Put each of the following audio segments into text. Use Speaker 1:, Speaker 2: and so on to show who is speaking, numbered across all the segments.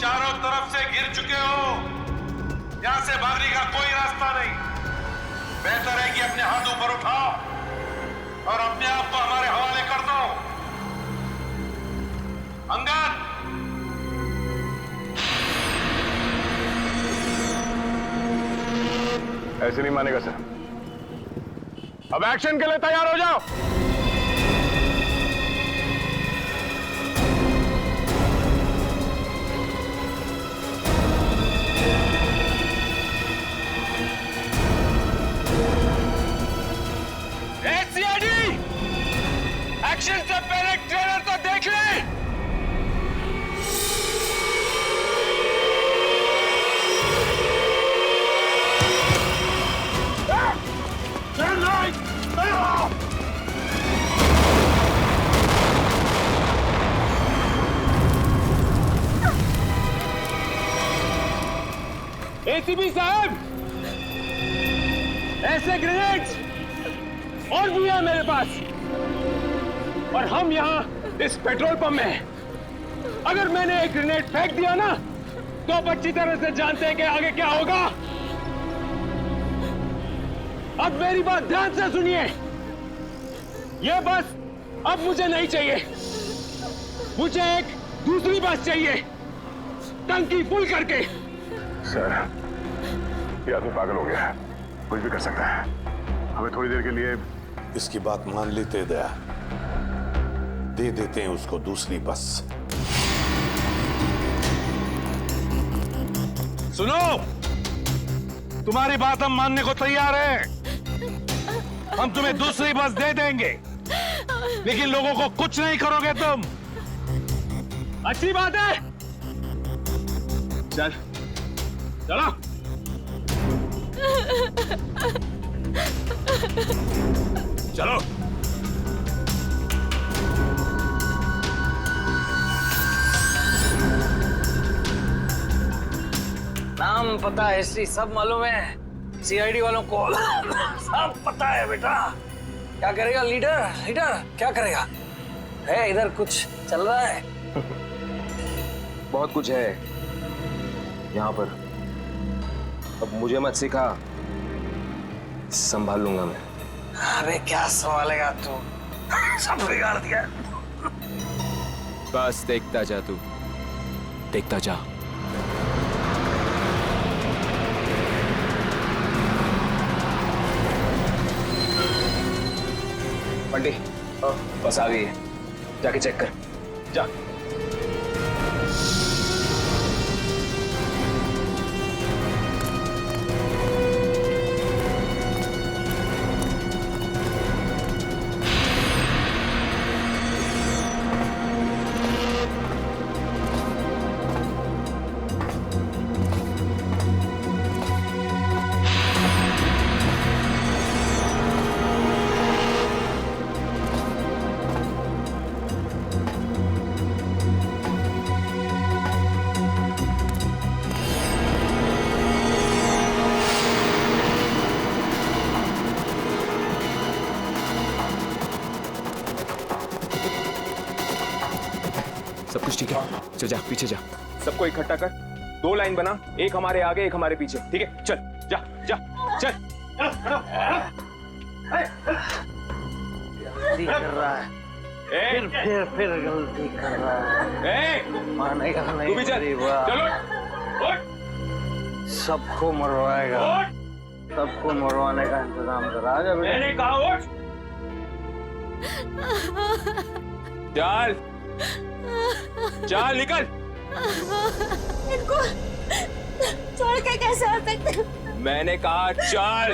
Speaker 1: चारों तरफ से घिर चुके हो। यहां से भागने का कोई रास्ता नहीं। बेहतर है कि अपने हाथ ऊपर उठाओ और अपने आप को हमारे हवाले कर दो। अंगद,
Speaker 2: ऐसे नहीं मानेगा सर। अब एक्शन के लिए तैयार हो जाओ।
Speaker 3: सीआईडी, एक्शन से पहले ट्रेलर तो देख ले। एसीपी साहब, ऐसे ग्रेनेड्स और भी है मेरे पास, और हम यहाँ इस पेट्रोल पंप में हैं। अगर मैंने एक ग्रेनेड फेंक दिया ना, तो आप अच्छी तरह से जानते हैं कि आगे क्या होगा। अब मेरी बात ध्यान से सुनिए। यह बस अब मुझे नहीं चाहिए, मुझे एक दूसरी बस चाहिए, टंकी फुल करके।
Speaker 2: सर, ये आदमी पागल हो गया है, कुछ भी कर सकता है। हमें थोड़ी देर के लिए
Speaker 1: इसकी बात मान लेते दया, दे देते हैं उसको दूसरी बस। सुनो, तुम्हारी बात हम मानने को तैयार हैं। हम तुम्हें दूसरी बस दे देंगे, लेकिन लोगों को कुछ नहीं करोगे तुम।
Speaker 3: अच्छी बात है, चल चलो।
Speaker 1: चलो।
Speaker 4: नाम पता हिस्ट्री सब मालूम है सीआईडी वालों को। सब पता है बेटा। क्या करेगा लीडर? लीडर क्या करेगा? है इधर कुछ चल रहा है?
Speaker 5: बहुत कुछ है यहाँ पर। अब मुझे मत सिखा, संभाल लूंगा मैं।
Speaker 4: अरे क्या संभालेगा तू? सब बिगाड़ दिया।
Speaker 5: बस देखता जा तू, देखता जा। बंटी, बस आ गई है, जाके चेक कर। जा। सब कुछ ठीक है, चल जा, पीछे जा। सबको इकट्ठा कर, 2 लाइन बना, एक हमारे आगे एक हमारे पीछे, ठीक है? चल जा जा चल।
Speaker 4: गलती कर रहा है, फिर गलती कर रहा है। मानेगा नहीं।
Speaker 5: तू भी चल, चलो।
Speaker 4: सबको मरवाएगा, सबको मरवाने का इंतजाम करा। आजा बेटा।
Speaker 5: मैंने कहा उठ। चल चल निकल।
Speaker 6: इनको छोड़ के कैसे आ सकते?
Speaker 5: मैंने कहा चल।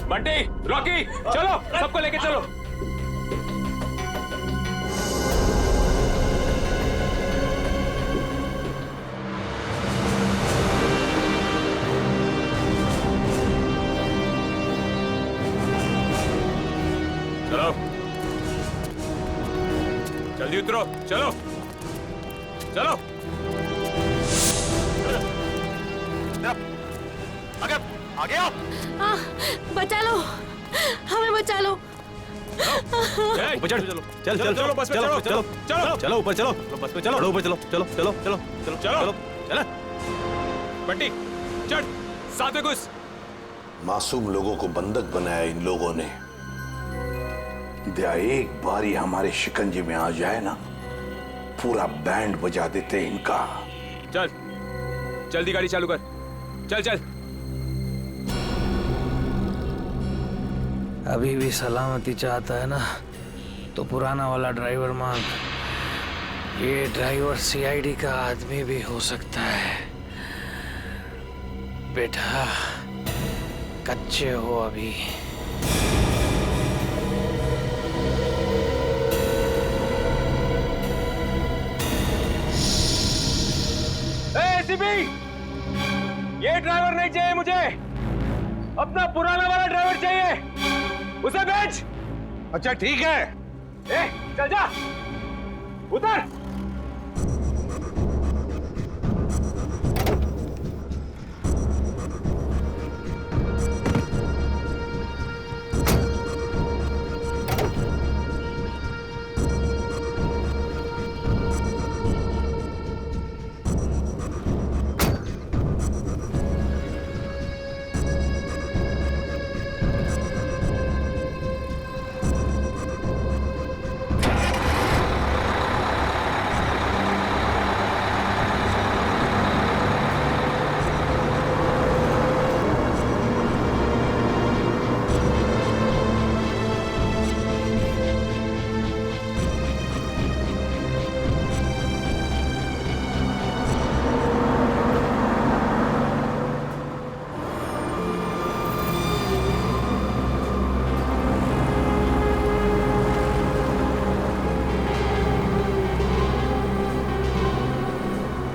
Speaker 5: बंटी, रॉकी, चलो, सबको लेके चलो।
Speaker 1: चलो, जल्दी उतरो, चलो चलो। आगे आगे आओ।
Speaker 6: बचा लो, हमें बचा लो।
Speaker 7: ऊपर चढ़, चल चल चलो बस में चलो चलो चलो चलो ऊपर चलो बस में चलो ऊपर चलो चलो चलो चलो चलो चलो चलो
Speaker 5: बंटी चढ़, साथ में घुस।
Speaker 8: मासूम लोगों को बंधक बनाया इन लोगों ने। दया एक बार ही हमारे शिकंजे में आ जाए ना, पूरा बैंड बजा देते हैं इनका।
Speaker 5: चल जल्दी गाड़ी चालू कर, चल चल।
Speaker 4: अभी भी सलामती चाहता है ना तो पुराना वाला ड्राइवर मांग। ये ड्राइवर सीआईडी का आदमी भी हो सकता है। बेटा कच्चे हो अभी।
Speaker 3: एसीपी, ये ड्राइवर नहीं चाहिए मुझे, अपना पुराना वाला ड्राइवर चाहिए, उसे भेज।
Speaker 1: अच्छा ठीक है।
Speaker 3: ए, चल जा, उतर।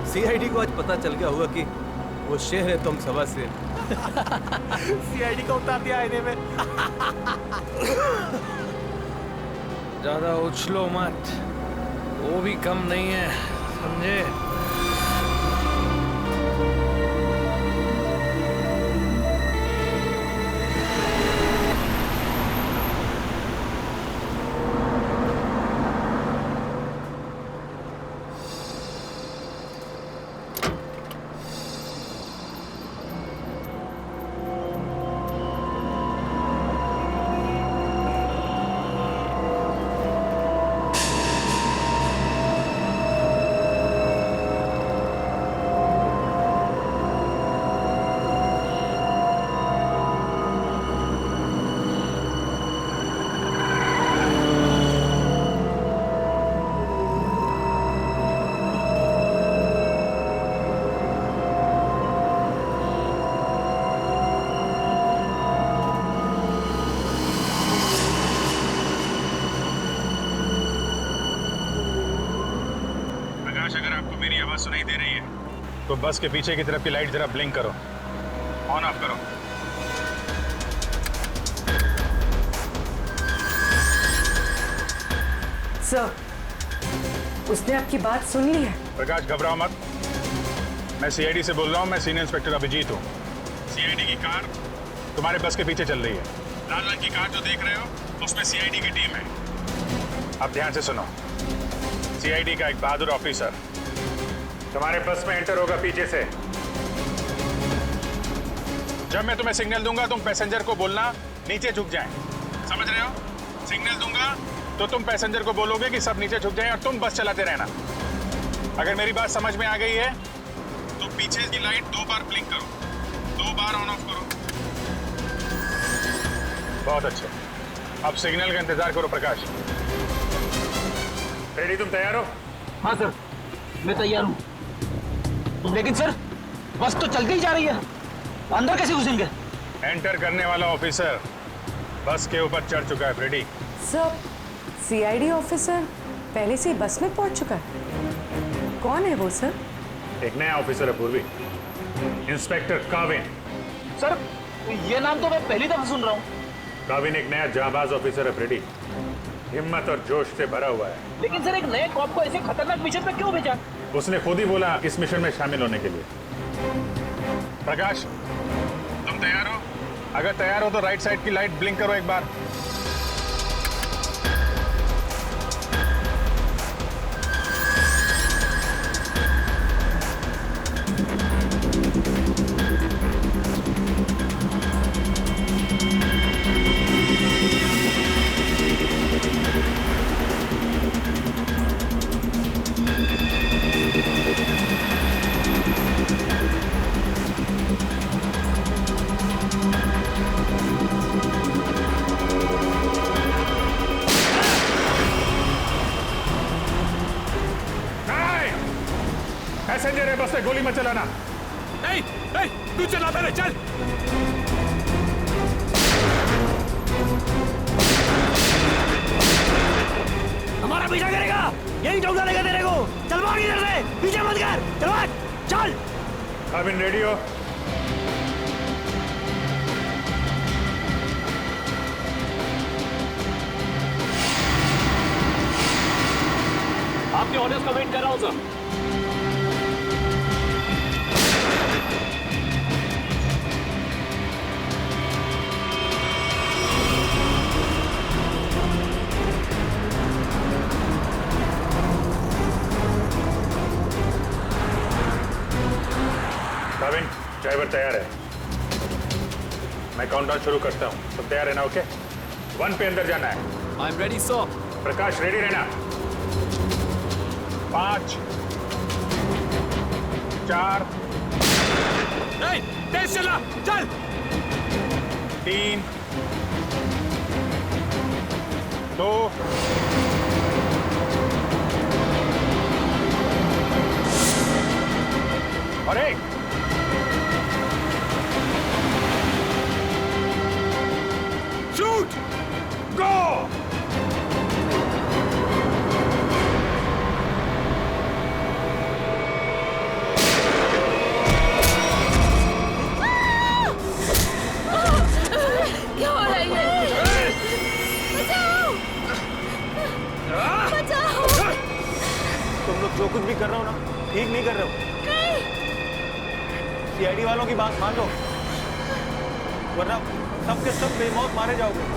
Speaker 7: सीआईडी को आज पता चल गया होगा कि वो शेर है, तुम सवा शेर। सीआईडी को उतार दिया आईने में।
Speaker 4: ज्यादा उछलो मत, वो भी कम नहीं है, समझे?
Speaker 1: अगर आपको मेरी आवाज सुनाई दे रही है तो बस के पीछे की तरफ की लाइट जरा ब्लिंक करो, ऑन ऑफ करो।
Speaker 9: सर, उसने आपकी बात सुन ली है।
Speaker 1: प्रकाश घबराओ मत, मैं सीआईडी से बोल रहा हूँ। मैं सीनियर इंस्पेक्टर अभिजीत हूँ। सीआईडी की कार तुम्हारे बस के पीछे चल रही है। लाल रंग की कार जो देख रहे हो उसमें सीआईडी की टीम है। अब ध्यान से सुनो, सीआईडी का एक बहादुर ऑफिसर तुम्हारे बस में एंटर होगा पीछे से। जब मैं तुम्हें सिग्नल दूंगा तुम पैसेंजर को बोलना नीचे झुक जाएं। समझ रहे हो? सिग्नल दूंगा तो तुम पैसेंजर को बोलोगे कि सब नीचे झुक जाएं और तुम बस चलाते रहना। अगर मेरी बात समझ में आ गई है तो पीछे की लाइट 2 बार ब्लिंक करो, 2 बार ऑन ऑफ करो। बहुत अच्छे, अब सिग्नल का इंतजार करो। प्रकाश रेडी, तुम तैयार हो?
Speaker 10: हाँ सर, मैं तैयार हूँ। लेकिन सर, बस तो चलती ही जा रही है, अंदर कैसे घुसेंगे?
Speaker 1: एंटर करने वाला ऑफिसर बस के ऊपर चढ़ चुका है। फ्रेडी
Speaker 9: सर, सीआईडी ऑफिसर पहले से ही बस में पहुंच चुका है। कौन है वो सर?
Speaker 1: एक नया ऑफिसर है पूर्वी, इंस्पेक्टर काविन।
Speaker 10: सर, ये नाम तो मैं पहली दफा सुन रहा हूँ।
Speaker 1: काविन एक नया जाबाज ऑफिसर है फ्रेडी, हिम्मत और जोश से भरा हुआ है।
Speaker 10: लेकिन सर, एक नए कॉप को ऐसे खतरनाक मिशन पे क्यों भेजा?
Speaker 1: उसने खुद ही बोला इस मिशन में शामिल होने के लिए। प्रकाश तुम तैयार हो? अगर तैयार हो तो राइट साइड की लाइट ब्लिंक करो एक बार। पैसेंजर है, बस में गोली मत चलाना।
Speaker 3: नहीं नहीं, तू चला पहले, चल।
Speaker 10: हमारा पीछा करेगा, यही ठोक डालेगा तेरे को। चल भाग इधर से, पीछे मत कर, चल भाग, चल।
Speaker 1: काबिन रेडी हो?
Speaker 3: आपके ऑर्डर्स का वेट कर रहा हूं सर।
Speaker 1: काबिन, ड्राइवर तैयार है। मैं काउंटडाउन शुरू करता हूँ, सब तैयार है ना? ओके, 1 पे अंदर जाना है।
Speaker 5: I am ready sir.
Speaker 1: Prakash ready रहना। 5 4
Speaker 3: नहीं, तेज चला, चल।
Speaker 1: 3 2 और 1।
Speaker 3: शूट,
Speaker 1: गो।
Speaker 6: क्या हो रहा है ये? बचाओ! बचाओ!
Speaker 7: तुम लोग जो कुछ भी कर रहे हो ना, ठीक नहीं कर रहे हो।
Speaker 6: नहीं!
Speaker 7: सीआईडी वालों की बात मान लो, वरना सब के सब बेमौत मारे जाओगे।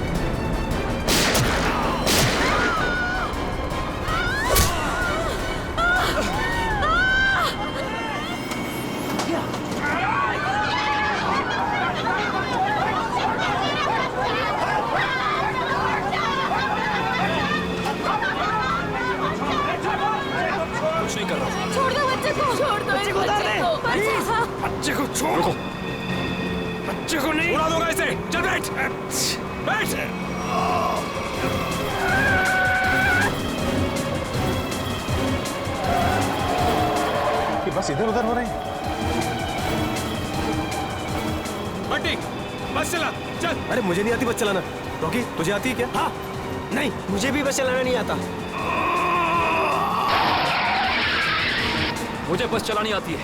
Speaker 5: कुछ नहीं कर रहा।
Speaker 6: छोड़ दो बच्चे को! छोड़ दो मेरे बच्चे को! बच्चा!
Speaker 3: बच्चे को छोड़ो, बच्चे को नहीं उड़ा दूंगा इसे। चल बैठ, बैठ।
Speaker 1: कि बस इधर उधर हो रहे हैं।
Speaker 3: बंटी, बस चला, चल।
Speaker 7: अरे मुझे नहीं आती बस चलाना। रॉकी, तुझे आती है क्या?
Speaker 10: हाँ, नहीं, मुझे भी बस चलाना नहीं आता।
Speaker 5: मुझे बस चलानी आती है।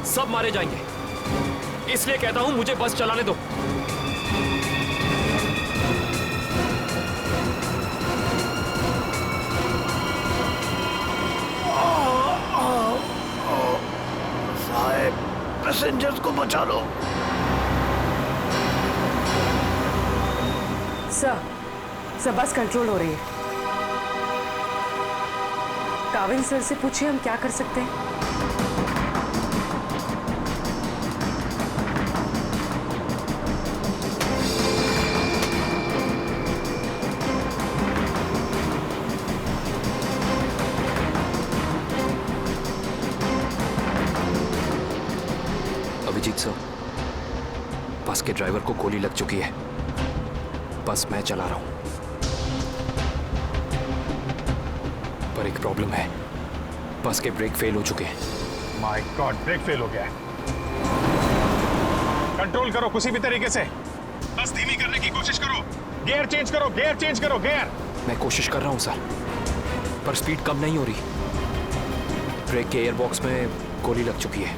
Speaker 5: सब मारे जाएंगे, इसलिए कहता हूं मुझे बस चलाने दो।
Speaker 10: साहब, पैसेंजर्स को बचा लो।
Speaker 9: सर, बस कंट्रोल हो रही है। काविन सर से पूछिए हम क्या कर सकते हैं।
Speaker 5: अभिजीत सर, बस के ड्राइवर को गोली लग चुकी है। बस मैं चला रहा हूं, पर एक प्रॉब्लम है। बस के ब्रेक फेल हो चुके हैं।
Speaker 1: माय गॉड, ब्रेक फेल हो गया है। कंट्रोल करो किसी भी तरीके से। बस धीमी करने की कोशिश करो। गियर चेंज करो, गियर चेंज करो, गियर।
Speaker 5: मैं कोशिश कर रहा हूं सर, पर स्पीड कम नहीं हो रही। ब्रेक के एयरबॉक्स में गोली लग चुकी है।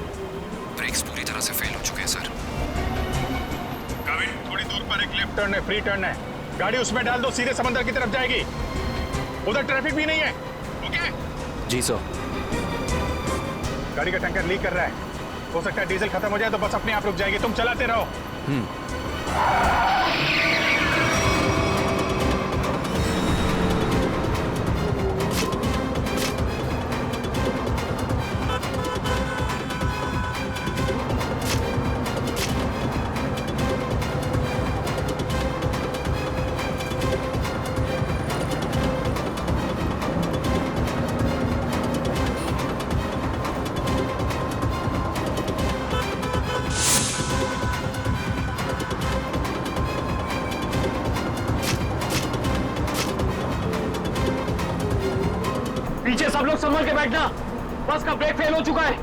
Speaker 5: ब्रेक्स पूरी तरह से फेल हो चुके हैं सर।
Speaker 1: काविन, थोड़ी दूर पर एक लेफ्ट टर्न है, फ्री टर्न है। गाड़ी उसमें डाल दो, सीधे समंदर की तरफ जाएगी। उधर ट्रैफिक भी नहीं है। ओके?
Speaker 5: जी सर।
Speaker 1: गाड़ी का टैंकर लीक कर रहा है, हो सकता है डीजल खत्म हो जाए तो बस अपने आप रुक जाएगी। तुम चलाते रहो।
Speaker 10: पीछे सब लोग संभल के बैठना।
Speaker 3: बस का ब्रेक फेल हो चुका है।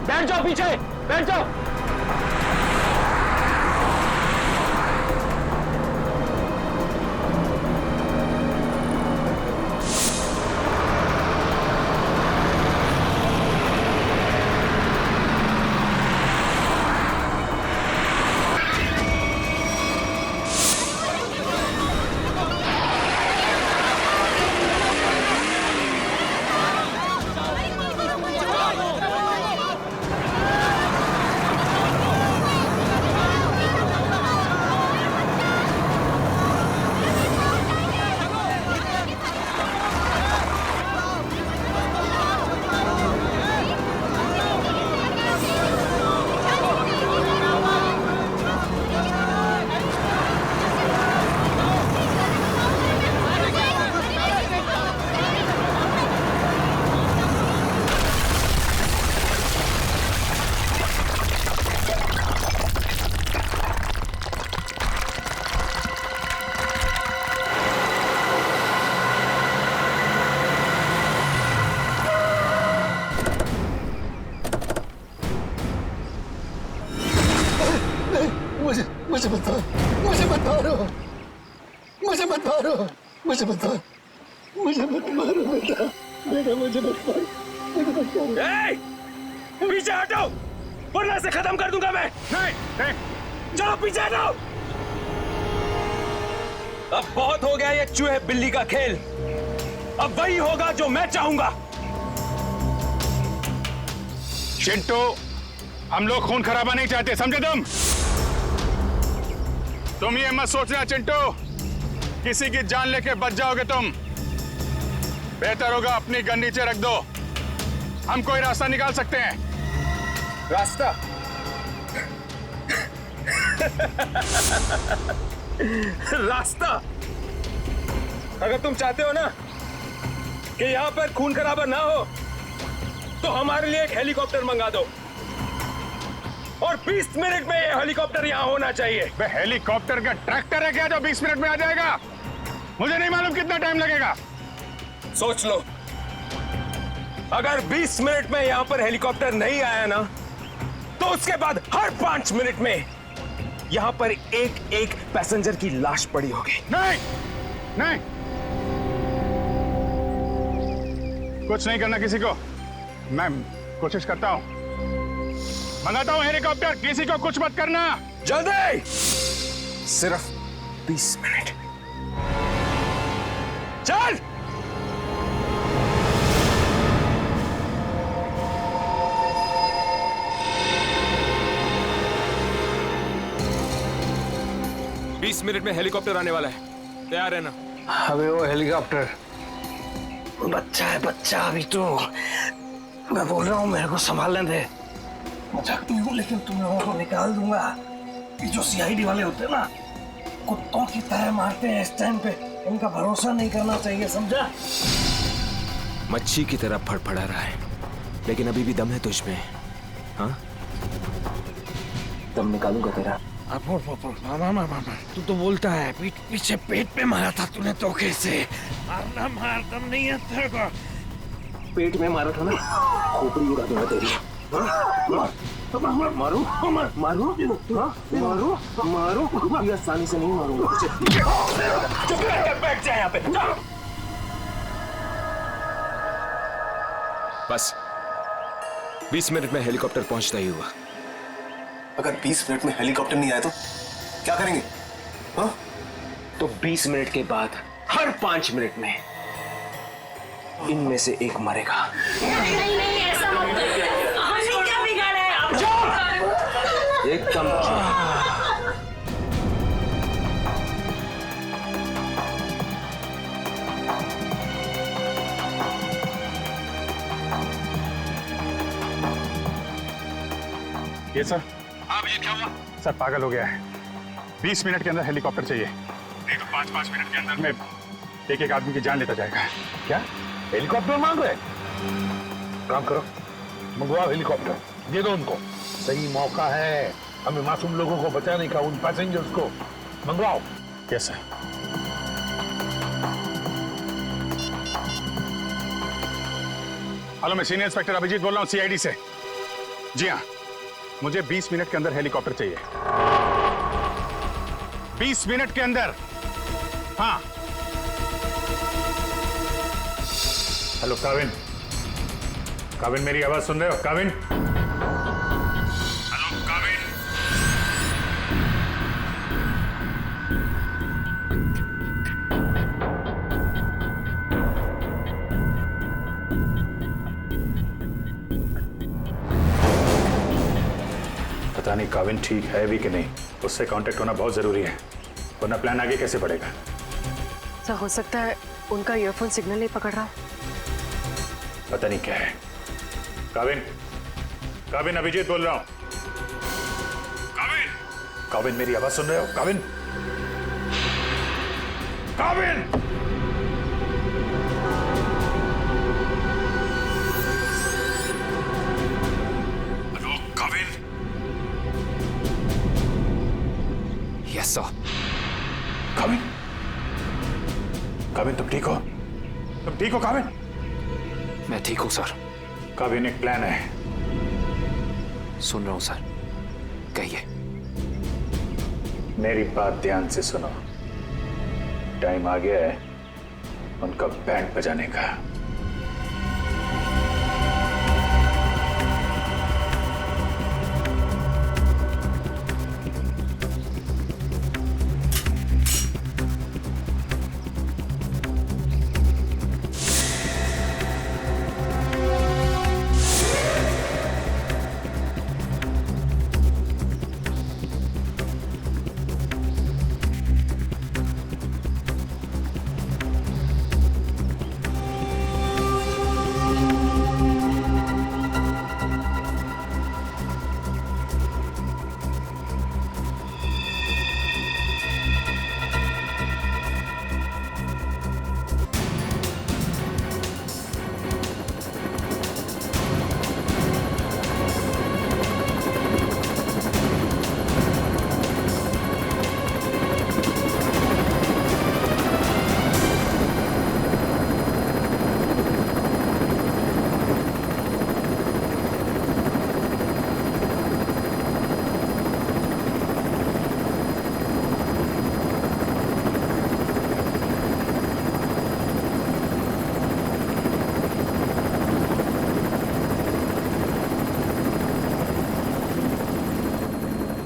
Speaker 3: बैठ जाओ पीछे, बैठ जाओ।
Speaker 11: मुझे मत मारो, मुझे मत मारो, मुझे मत मारो, मुझे मत मारो, मुझे मत मारो बेटा, बेटा मुझे मत मारो, मुझे मत मारो।
Speaker 3: पीछे हटो, वरना से खत्म कर दूंगा मैं।
Speaker 1: नहीं,
Speaker 3: चलो पीछे हटो। अब बहुत हो गया ये चूहे बिल्ली का खेल। अब वही होगा जो मैं चाहूंगा।
Speaker 1: चिंटू, हम लोग खून खराबा नहीं चाहते, समझे तुम ये मत सोचना चिंटू, किसी की जान लेके बच जाओगे तुम। बेहतर होगा अपनी गन नीचे रख दो, हम कोई रास्ता निकाल सकते हैं।
Speaker 3: रास्ता? रास्ता? अगर तुम चाहते हो ना कि यहां पर खून खराबा ना हो, तो हमारे लिए एक हेलीकॉप्टर मंगा दो। और 20 मिनट में ये हेलीकॉप्टर यहाँ होना चाहिए।
Speaker 1: हेलीकॉप्टर का ट्रैक्टर है क्या जो 20 मिनट में आ जाएगा? मुझे नहीं मालूम कितना टाइम लगेगा।
Speaker 3: सोच लो, अगर 20 मिनट में यहाँ पर हेलीकॉप्टर नहीं आया ना, तो उसके बाद हर 5 मिनट में यहाँ पर एक एक पैसेंजर की लाश पड़ी होगी।
Speaker 1: नहीं, नहीं, कुछ नहीं करना किसी को। मैं कोशिश करता हूँ, मंगाता हूँ हेलीकॉप्टर, किसी को कुछ मत करना।
Speaker 3: जल्दी, सिर्फ 20 मिनट। चल।
Speaker 5: बीस मिनट में हेलीकॉप्टर आने वाला है, तैयार है ना?
Speaker 4: अबे वो हेलीकॉप्टर बच्चा है, बच्चा अभी तो। मैं बोल रहा हूँ मेरे को संभालने दे। मजाक नहीं हूँ, लेकिन तुम लोगों को निकाल दूंगा। ये जो सीआईडी वाले होते हैं ना, कुत्तों की तरह मारते हैं इस टाइम पे। इनका भरोसा नहीं करना चाहिए, समझा?
Speaker 5: मच्छी की तरह फड़फड़ा रहा है, लेकिन अभी भी दम है तुझ में। हाँ,
Speaker 4: दम निकालूंगा तेरा। तू तो बोलता है पीछे पेट पे मारा था तूने धोखे से। मारना मार, दम नहीं है तेरे को। पेट में मारा था ना, खोपड़ी उड़ा दूंगा तेरी। मारू मारू मारू मारू, ये आसानी से नहीं मारूंगा। चुप रह, बैठ जा यहाँ पे।
Speaker 5: बस 20 मिनट में हेलीकॉप्टर पहुंचता ही हुआ।
Speaker 11: अगर 20 मिनट में हेलीकॉप्टर नहीं आया तो क्या करेंगे? हाँ?
Speaker 4: तो 20 मिनट के बाद हर 5 मिनट में इनमें से एक मरेगा।
Speaker 6: नहीं ऐसा मत करो। हमने क्या बिगाड़ा है? आप
Speaker 4: एकदम
Speaker 1: ये सर। हाँ भैया, क्या हुआ? सर पागल हो गया है, 20 मिनट के अंदर हेलीकॉप्टर चाहिए, नहीं तो 5-5 मिनट के अंदर में एक एक आदमी की जान लेता जाएगा।
Speaker 11: क्या हेलीकॉप्टर मांग रहे? काम करो, मंगवाओ हेलीकॉप्टर, दे दो उनको। सही मौका है हमें मासूम लोगों को बचाने का, उन पैसेंजर्स को। मंगवाओ।
Speaker 1: Yes sir. हेलो, मैं सीनियर इंस्पेक्टर अभिजीत बोल रहा हूँ सीआईडी से। जी हाँ, मुझे 20 मिनट के अंदर हेलीकॉप्टर चाहिए। 20 मिनट के अंदर। हाँ। हेलो काविन, काविन मेरी आवाज सुन रहे हो? काविन, हेलो काविन। पता नहीं काविन ठीक है भी कि नहीं, उससे कांटेक्ट होना बहुत जरूरी है, वरना प्लान आगे कैसे बढ़ेगा।
Speaker 9: सर हो सकता है उनका ईयरफोन सिग्नल नहीं पकड़ रहा।
Speaker 1: पता नहीं क्या है। काविन, काविन अभिजीत बोल रहा हूं। काविन, काविन मेरी आवाज सुन रहे हो? Kavin, Kavin. Hello Kavin.
Speaker 5: Yes sir.
Speaker 1: Kavin, Kavin तुम ठीक हो? तुम ठीक हो काविन?
Speaker 5: मैं ठीक हूं सर।
Speaker 1: काविन एक प्लान है।
Speaker 5: सुन रहा हूं सर, कहिए।
Speaker 1: मेरी बात ध्यान से सुनो। टाइम आ गया है उनका बैंड बजाने का।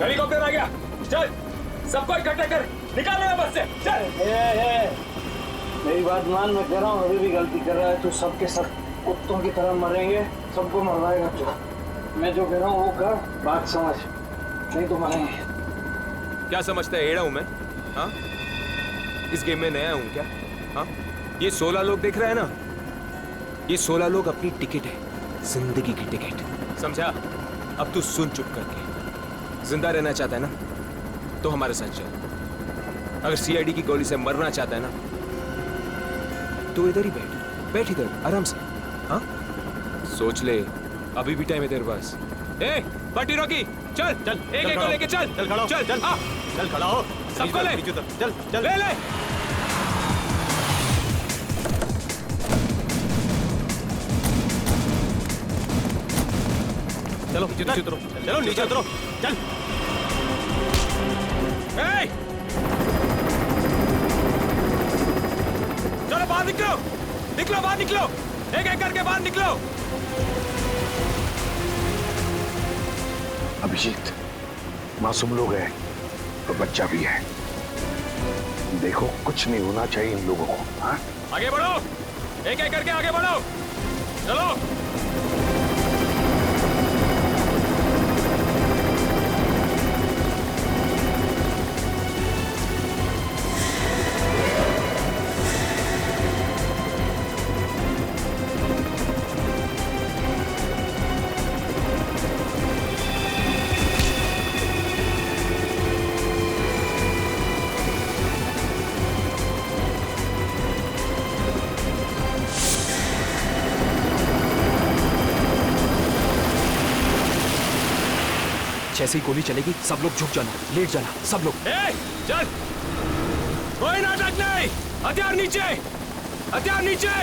Speaker 3: हेलीकॉप्टर आ गया, चल सबको इकट्ठा कर, निकालो यहाँ बस से, चल।
Speaker 10: मेरी बात मान, मैं कह रहा हूँ अभी भी गलती कर रहा है तो सबके सब कुत्तों की तरह मरेंगे, सबको मरवाएगा तू। मैं जो कह रहा हूँ वो कर, बात समझ, नहीं तो मरेंगे।
Speaker 7: क्या समझता है, एड़ा हूं मैं? हाँ, इस गेम में नया हूं क्या? हाँ, ये 16 लोग देख रहे हैं ना, ये 16 लोग अपनी टिकट है, जिंदगी की टिकट, समझा? अब तू सुन चुप करके। जिंदा रहना चाहता है ना तो हमारे साथ चल। अगर सीआईडी की गोली से मरना चाहता है ना तो इधर ही बैठ इधर आराम से। हाँ, सोच ले, अभी भी टाइम है तेरे पास। ए पार्टी रॉकी, चल चल, एक को लेके चल, चल खड़ा हो, चल चल, हाँ चल खड़ा हो, सबको ले, चल चल, ले ले। चलो नीचे उतरो, चलो नीचे उतरो, चल। चलो बाहर निकलो, निकलो बाहर निकलो, एक एक करके बाहर निकलो।
Speaker 8: अभिजीत, मासूम लोग हैं तो बच्चा भी है, देखो कुछ नहीं होना चाहिए इन लोगों को। हाँ,
Speaker 7: आगे बढ़ो, एक एक करके आगे बढ़ो, चलो।
Speaker 5: जैसे ही गोली चलेगी सब लोग झुक जाना, लेट जाना, सब लोग।
Speaker 7: चल, कोई नाटक नहीं, हथियार नीचे, हथियार नीचे।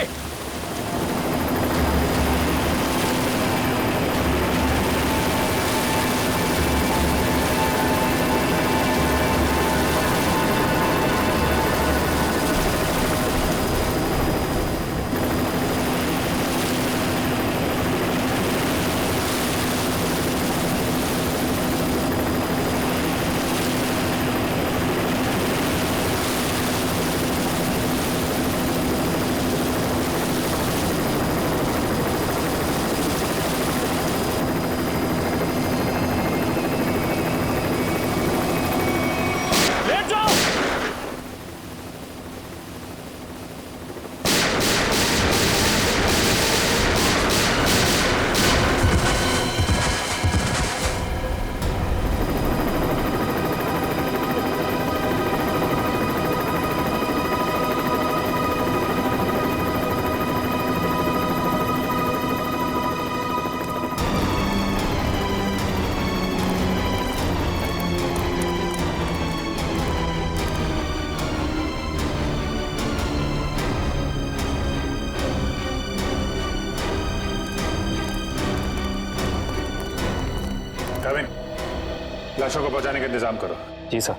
Speaker 1: लाशों को पहुंचाने का इंतजाम करो।
Speaker 5: जी सर।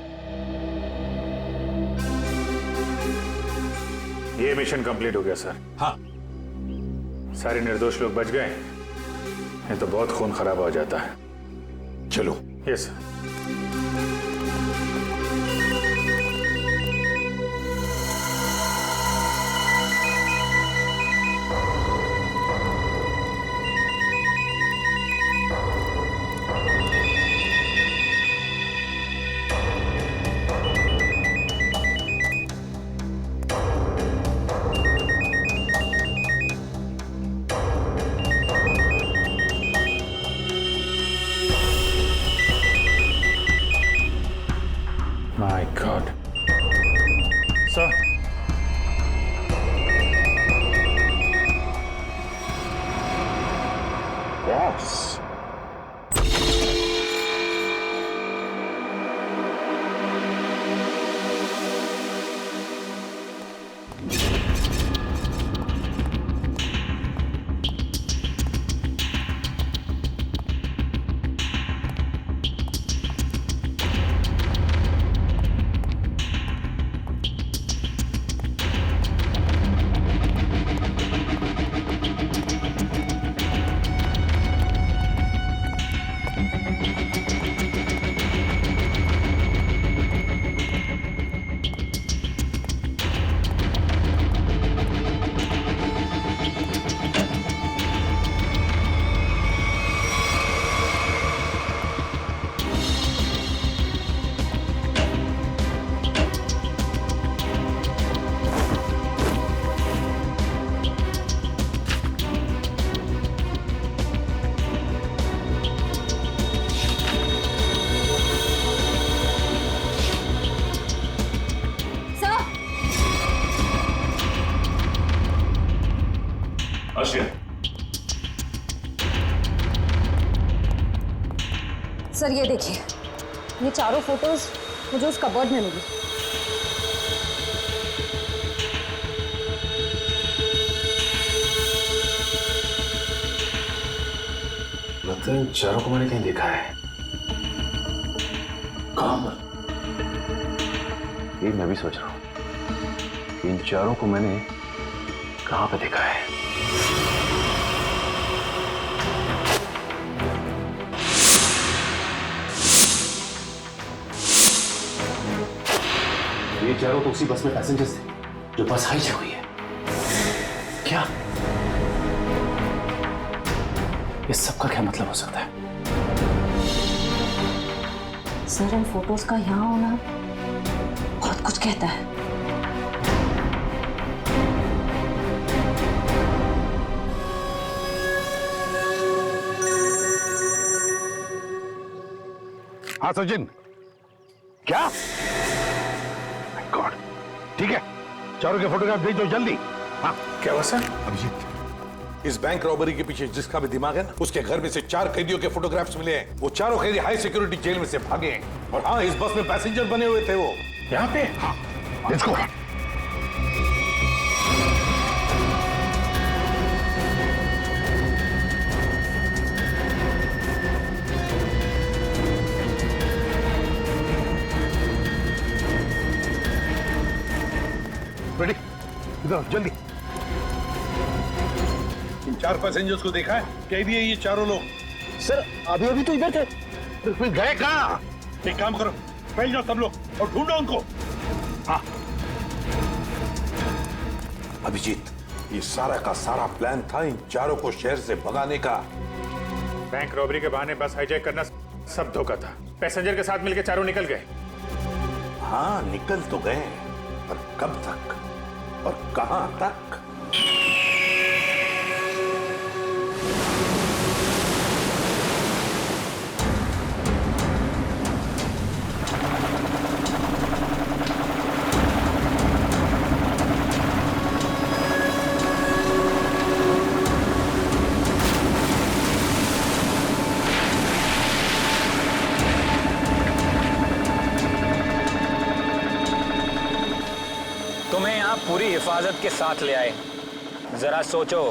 Speaker 1: ये मिशन कंप्लीट हो गया सर।
Speaker 8: हाँ,
Speaker 1: सारे निर्दोष लोग बच गए, नहीं तो बहुत खून खराब हो जाता है।
Speaker 8: चलो।
Speaker 1: Yes sir. My God. Sir.
Speaker 8: Boss.
Speaker 9: Sir ये देखिए, ये चारों फोटोज मुझे उस कबर्ड में मिली।
Speaker 8: लगता है इन चारों को मैंने कहीं देखा है। कहाँ? ये मैं भी सोच रहा हूँ कि इन चारों को मैंने कहाँ पे देखा है। ये चारों तो उसी बस में पैसेंजर्स थे जो बस हाईजैक हुई है। क्या इस सब का क्या मतलब हो सकता है?
Speaker 9: सर इन फोटोज का यहाँ होना बहुत कुछ कहता है।
Speaker 2: हाँ सचिन, क्या? गॉड, ठीक है, चारों के फोटोग्राफ भेजो जल्दी। हाँ,
Speaker 1: क्या हुआ सर?
Speaker 8: अभिजीत, इस बैंक रॉबरी के पीछे जिसका भी दिमाग है ना, उसके घर में से 4 कैदियों के फोटोग्राफ्स मिले हैं। वो चारों कैदी हाई सिक्योरिटी जेल में से भागे हैं। और हाँ, इस बस में पैसेंजर बने हुए थे वो।
Speaker 1: यहाँ पे?
Speaker 2: हाँ, लेट्स गो। रेडी, इधर जल्दी।
Speaker 8: इन 4 पैसेंजर्स को देखा है? कैदी है ये चारों लोग।
Speaker 11: सर अभी तो इधर थे।
Speaker 2: फिर गए कहाँ?
Speaker 8: एक काम करो, फैल जाओ सब लोग और ढूंढो उनको।
Speaker 2: हाँ।
Speaker 8: अभिजीत, ये सारा का सारा प्लान था इन चारों को शहर से भगाने का।
Speaker 1: बैंक रॉबरी के बहाने बस हाईजैक करना सब धोखा था। पैसेंजर के साथ मिलकर चारों निकल गए।
Speaker 8: हाँ, निकल तो गए, पर कब तक और कहां तक?
Speaker 4: तुम्हें यहाँ पूरी हिफाजत के साथ ले आए। जरा सोचो,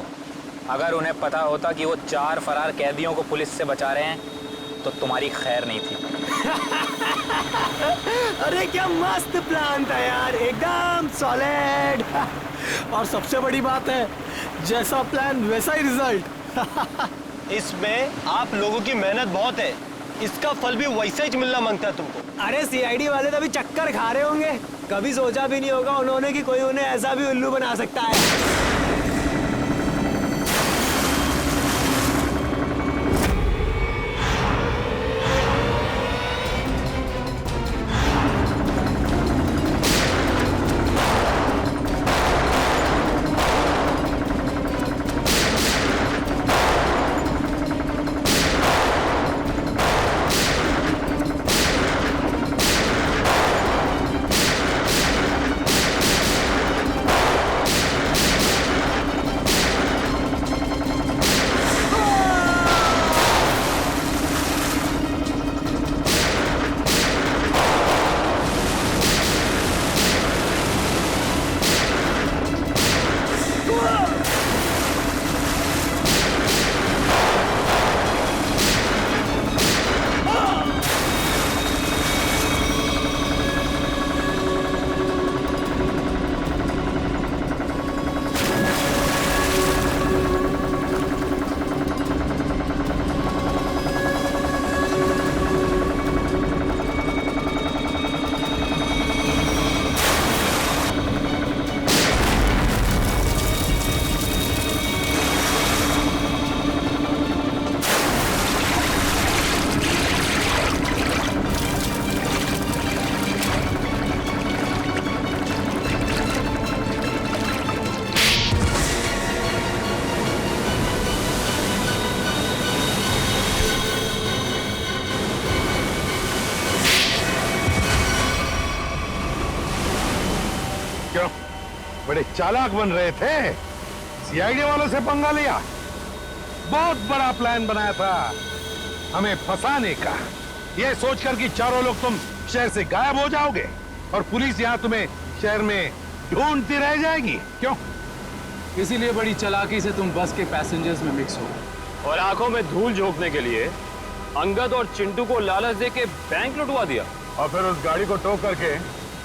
Speaker 4: अगर उन्हें पता होता कि वो 4 फरार कैदियों को पुलिस से बचा रहे हैं तो तुम्हारी खैर नहीं थी।
Speaker 11: अरे क्या मस्त प्लान था यार, एकदम सॉलिड। और सबसे बड़ी बात है, जैसा प्लान वैसा ही रिजल्ट।
Speaker 12: इसमें आप लोगों की मेहनत बहुत है, इसका फल भी वैसा ही मिलना मांगता है तुमको।
Speaker 11: अरे सीआईडी वाले तो अभी चक्कर खा रहे होंगे, कभी सोचा भी नहीं होगा उन्होंने कि कोई उन्हें ऐसा भी उल्लू बना सकता है।
Speaker 2: बड़े चालाक बन रहे थे, सीआईडी वालों से पंगा लिया। बहुत बड़ा प्लान बनाया था हमें फंसाने का, ये सोचकर कि चारों लोग तुम शहर से गायब हो जाओगे और पुलिस यहाँ तुम्हें शहर में ढूंढती रह जाएगी। क्यों?
Speaker 3: इसीलिए बड़ी चालाकी से तुम बस के पैसेंजर्स में मिक्स हो और आंखों में धूल झोंकने के लिए अंगद और चिंटू को लालच दे के बैंक लुटवा दिया
Speaker 1: और फिर उस गाड़ी को टो करके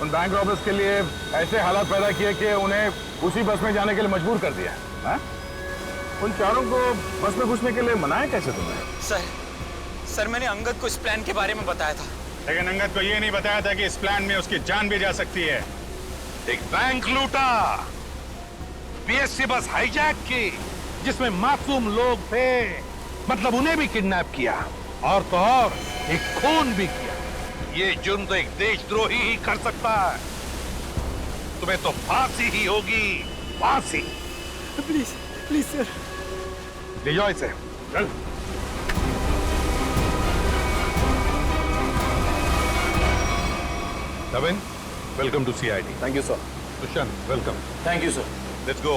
Speaker 1: उन बैंक रॉबर्स के लिए ऐसे हालात पैदा किए कि उन्हें उसी बस में जाने के लिए मजबूर कर दिया। हा? उन चारों को बस में घुसने के लिए मनाया कैसे तुमने?
Speaker 12: सर मैंने अंगद को इस प्लान के बारे में बताया था,
Speaker 1: लेकिन अंगद को ये नहीं बताया था कि इस प्लान में उसकी जान भी जा सकती है।
Speaker 2: एक बैंक लूटा, पीएससी बस हाईजैक की जिसमें मासूम लोग थे, मतलब उन्हें भी किडनैप किया और तो और एक खून भी किया। ये जुर्म तो एक देशद्रोही ही कर सकता है। तुम्हें तो फांसी ही होगी, फांसी।
Speaker 11: प्लीज प्लीज सर,
Speaker 2: ले जाओ इसे, चल। Navin, welcome to CID.
Speaker 3: Thank you sir.
Speaker 2: Dushyant, welcome.
Speaker 12: Thank you sir.
Speaker 2: Let's go.